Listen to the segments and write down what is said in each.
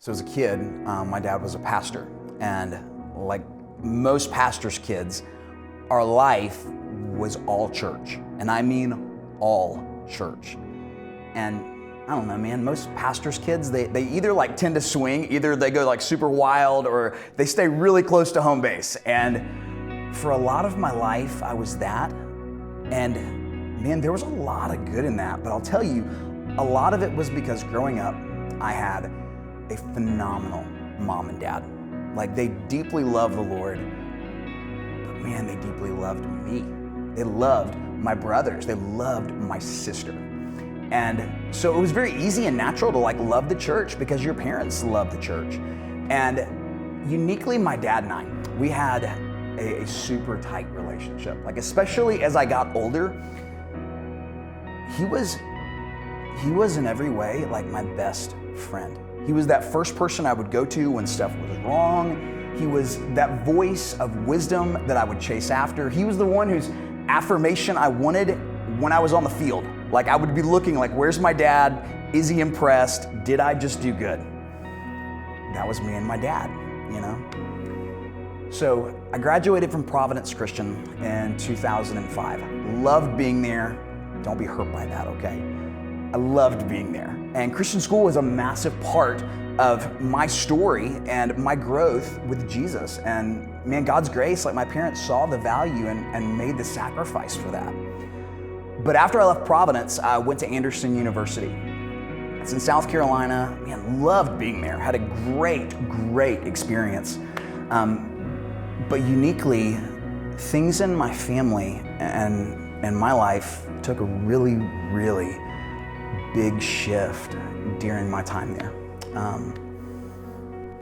So as a kid, my dad was a pastor, and like most pastors' kids, our life was all church, and I mean all church. And I don't know, man, most pastors' kids, they either like tend to swing, either they go like super wild, or they stay really close to home base. And for a lot of my life, I was that. And man, there was a lot of good in that. But I'll tell you, a lot of it was because growing up, I had a phenomenal mom and dad. Like, they deeply loved the Lord, but man, they deeply loved me. They loved my brothers. They loved my sister. And so it was very easy and natural to like love the church because your parents loved the church. And uniquely, my dad and I, we had a super tight relationship. Like, especially as I got older, he was in every way like my best friend. He was that first person I would go to when stuff was wrong. He was that voice of wisdom that I would chase after. He was the one whose affirmation I wanted when I was on the field. Like, I would be looking like, where's my dad? Is he impressed? Did I just do good? That was me and my dad, you know? So I graduated from Providence Christian in 2005. Loved being there. Don't be hurt by that, okay? I loved being there. And Christian school was a massive part of my story and my growth with Jesus. And man, God's grace, like my parents saw the value and made the sacrifice for that. But after I left Providence, I went to Anderson University. It's in South Carolina. Man, loved being there. Had a great experience. But uniquely, things in my family and my life took a really big shift during my time there.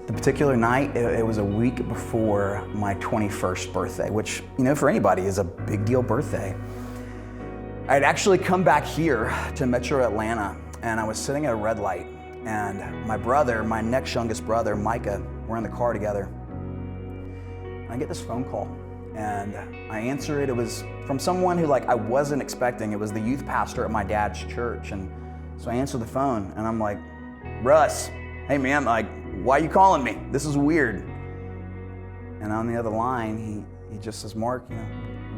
The particular night, it was a week before my 21st birthday, which, you know, for anybody is a big deal birthday. I'd actually come back here to Metro Atlanta, and I was sitting at a red light, and my brother, my next youngest brother, Micah, we're in the car together. And I get this phone call, and I answer it. It was from someone who like I wasn't expecting. It was the youth pastor at my dad's church. And so I answer the phone, and I'm like, Russ, hey man, like, why are you calling me? This is weird. And on the other line, he just says, Mark, you know,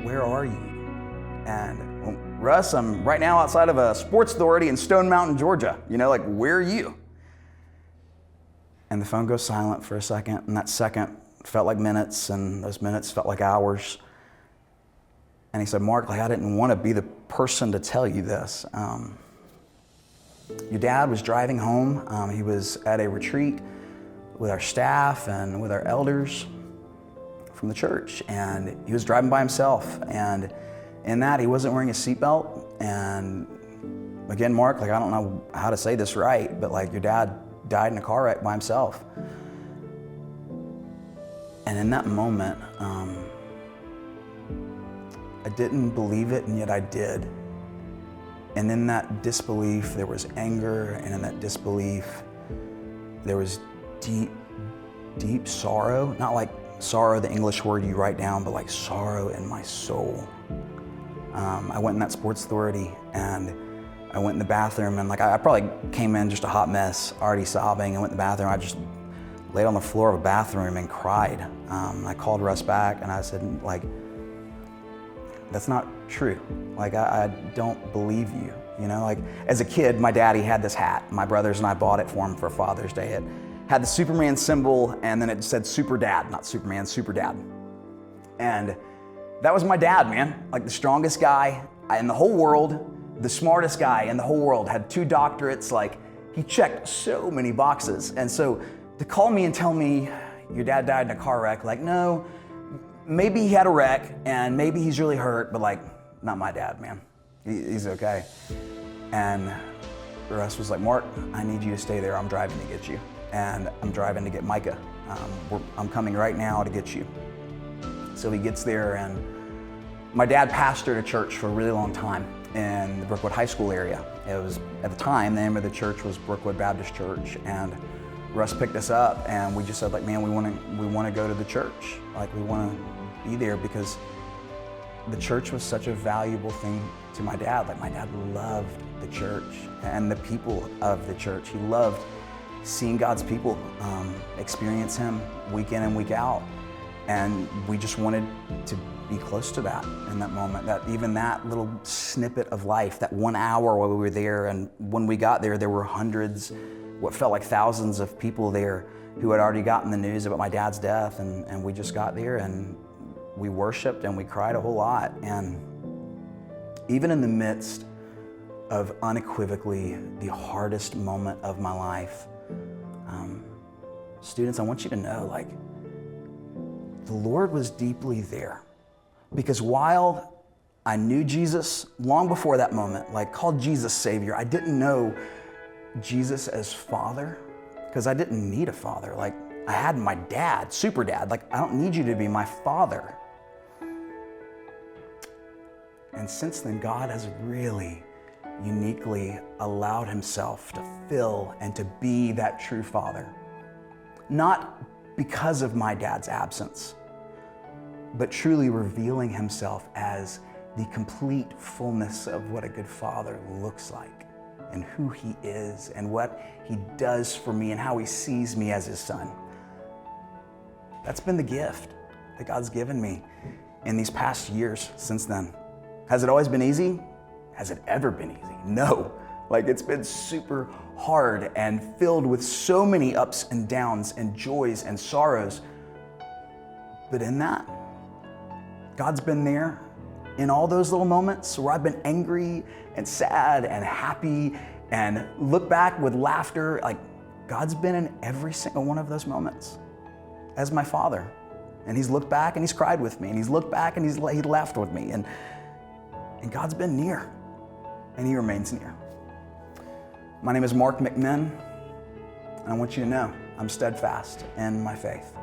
where are you? And well, Russ, I'm right now outside of a sports authority in Stone Mountain, Georgia. You know, like, where are you? And the phone goes silent for a second, and that second felt like minutes, and those minutes felt like hours. And he said, Mark, like, I didn't want to be the person to tell you this. Your dad was driving home. He was at a retreat with our staff and with our elders from the church, and he was driving by himself. And in that, he wasn't wearing a seatbelt. And again, Mark, like, I don't know how to say this right, but like, your dad died in a car wreck by himself. And in that moment, I didn't believe it, and yet I did. And in that disbelief, there was anger, and in that disbelief, there was deep sorrow. Not like sorrow, the English word you write down, but like sorrow in my soul. I went in that sports authority, and I went in the bathroom, and like I probably came in just a hot mess, already sobbing. I went in the bathroom. I just laid on the floor of a bathroom and cried. I called Russ back, and I said, like, that's not true. Like, I don't believe you. You know, like, as a kid, my daddy had this hat. My brothers and I bought it for him for Father's Day. It had the Superman symbol, and then it said Super Dad, not Superman, Super Dad. And that was my dad, man. Like, the strongest guy in the whole world, the smartest guy in the whole world, had 2 doctorates. Like, he checked so many boxes. And so to call me and tell me your dad died in a car wreck, like, no, maybe he had a wreck and maybe he's really hurt, but like, not my dad, man. He's okay. And Russ was like, Mark, I need you to stay there. I'm driving to get you. And I'm driving to get Micah. I'm coming right now to get you. So he gets there, and my dad pastored a church for a really long time in the Brookwood High School area. It was, at the time, the name of the church was Brookwood Baptist Church. And Russ picked us up, and we just said, like, man, we want to go to the church. Like, we want to be there because the church was such a valuable thing to my dad. Like, my dad loved the church and the people of the church. He loved seeing God's people experience Him week in and week out. And we just wanted to be close to that in that moment, that even that little snippet of life, that 1 hour while we were there. And when we got there, there were hundreds, what felt like thousands of people there who had already gotten the news about my dad's death. And we just got there and we worshiped and we cried a whole lot. And even in the midst of unequivocally the hardest moment of my life, students, I want you to know, like, the Lord was deeply there. Because while I knew Jesus long before that moment, like called Jesus Savior, I didn't know Jesus as Father, because I didn't need a father. Like, I had my dad, super dad. Like, I don't need you to be my father. And since then, God has really uniquely allowed Himself to fill and to be that true Father. Not because of my dad's absence, but truly revealing Himself as the complete fullness of what a good father looks like and who He is and what He does for me and how He sees me as His son. That's been the gift that God's given me in these past years since then. Has it always been easy? Has it ever been easy? No. Like, it's been super hard and filled with so many ups and downs and joys and sorrows. But in that, God's been there in all those little moments where I've been angry and sad and happy and look back with laughter. Like, God's been in every single one of those moments as my Father. And He's looked back and He's cried with me, and He's looked back and He laughed with me. And God's been near, and He remains near. My name is McMinn, and I want you to know I'm steadfast in my faith.